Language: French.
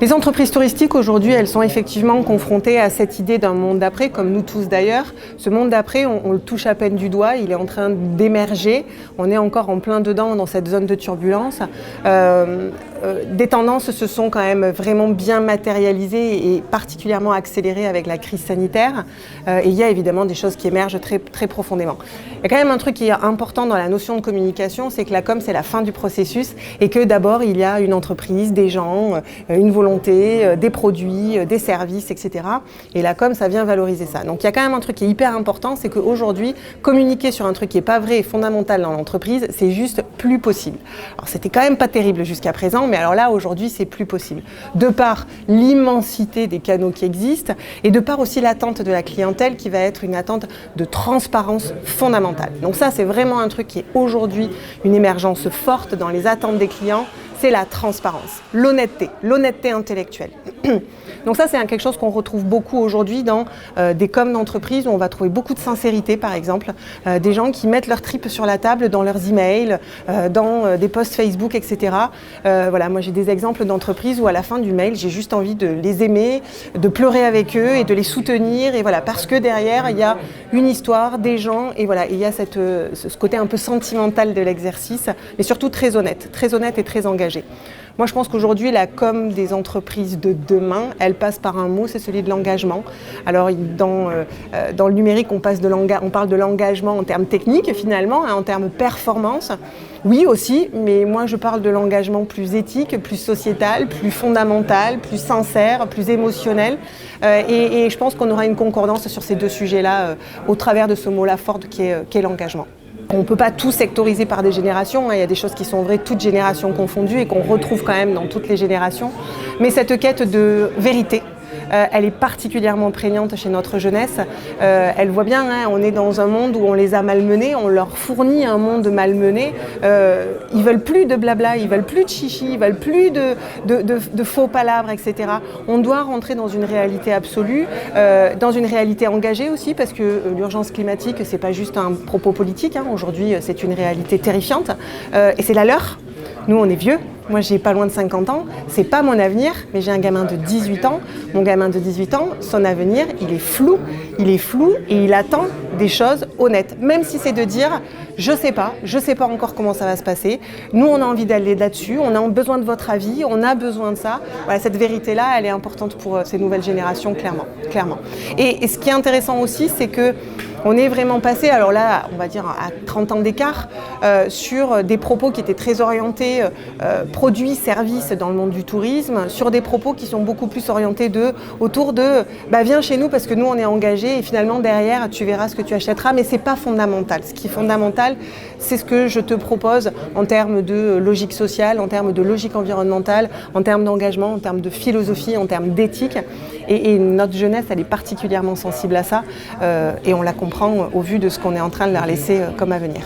Les entreprises touristiques aujourd'hui, elles sont effectivement confrontées à cette idée d'un monde d'après, comme nous tous d'ailleurs. Ce monde d'après, on le touche à peine du doigt, il est en train d'émerger. On est encore en plein dedans dans cette zone de turbulence. Des tendances se sont quand même vraiment bien matérialisées et particulièrement accélérées avec la crise sanitaire. Et il y a évidemment des choses qui émergent très, très profondément. Il y a quand même un truc qui est important dans la notion de communication, c'est que la com, c'est la fin du processus et que d'abord, il y a une entreprise, des gens, une volonté, des produits, des services, etc. Et la com, ça vient valoriser ça. Donc il y a quand même un truc qui est hyper important, c'est qu'aujourd'hui, communiquer sur un truc qui n'est pas vrai et fondamental dans l'entreprise, c'est juste plus possible. Alors c'était quand même pas terrible jusqu'à présent, mais alors là, aujourd'hui, c'est plus possible. De par l'immensité des canaux qui existent et de par aussi l'attente de la clientèle qui va être une attente de transparence fondamentale. Donc ça, c'est vraiment un truc qui est aujourd'hui une émergence forte dans les attentes des clients, c'est la transparence, l'honnêteté intellectuelle. Donc ça, c'est quelque chose qu'on retrouve beaucoup aujourd'hui dans des coms d'entreprise où on va trouver beaucoup de sincérité, par exemple, des gens qui mettent leur tripes sur la table dans leurs emails, dans des posts Facebook, etc. Voilà, moi j'ai des exemples d'entreprises où à la fin du mail, j'ai juste envie de les aimer, de pleurer avec eux et de les soutenir, et voilà, parce que derrière, il y a une histoire, des gens, et voilà, il y a ce côté un peu sentimental de l'exercice, mais surtout très honnête et très engagé. Moi, je pense qu'aujourd'hui, la com des entreprises de demain, elle passe par un mot, c'est celui de l'engagement. Alors, dans le numérique, on parle de l'engagement en termes techniques, finalement, en termes performance. Oui, aussi, mais moi, je parle de l'engagement plus éthique, plus sociétal, plus fondamental, plus sincère, plus émotionnel. Et je pense qu'on aura une concordance sur ces deux sujets-là au travers de ce mot-là fort qu'est l'engagement. On ne peut pas tout sectoriser par des générations, il y a des choses qui sont vraies, toutes générations confondues et qu'on retrouve quand même dans toutes les générations. Mais cette quête de vérité, elle est particulièrement prégnante chez notre jeunesse. Elle voit bien, on est dans un monde où on les a malmenés, on leur fournit un monde malmené. Ils veulent plus de blabla, ils veulent plus de chichi, ils veulent plus de faux palabres, etc. On doit rentrer dans une réalité absolue, dans une réalité engagée aussi, parce que l'urgence climatique, c'est pas juste un propos politique. Aujourd'hui, c'est une réalité terrifiante, et c'est la leur. Nous, on est vieux. Moi, j'ai pas loin de 50 ans. C'est pas mon avenir, mais j'ai un gamin de 18 ans. Mon gamin de 18 ans, son avenir, il est flou. Il est flou et il attend des choses honnêtes. Même si c'est de dire, je sais pas encore comment ça va se passer. Nous, on a envie d'aller là-dessus. On a besoin de votre avis. On a besoin de ça. Voilà, cette vérité-là, elle est importante pour ces nouvelles générations, clairement. Et ce qui est intéressant aussi, c'est que on est vraiment passé, alors là, on va dire à 30 ans d'écart, sur des propos qui étaient très orientés produits, services dans le monde du tourisme, sur des propos qui sont beaucoup plus orientés autour de viens chez nous parce que nous on est engagés et finalement derrière tu verras ce que tu achèteras, mais c'est pas fondamental. Ce qui est fondamental, c'est ce que je te propose en termes de logique sociale, en termes de logique environnementale, en termes d'engagement, en termes de philosophie, en termes d'éthique. Et notre jeunesse, elle est particulièrement sensible à ça et on la comprend au vu de ce qu'on est en train de leur laisser comme avenir.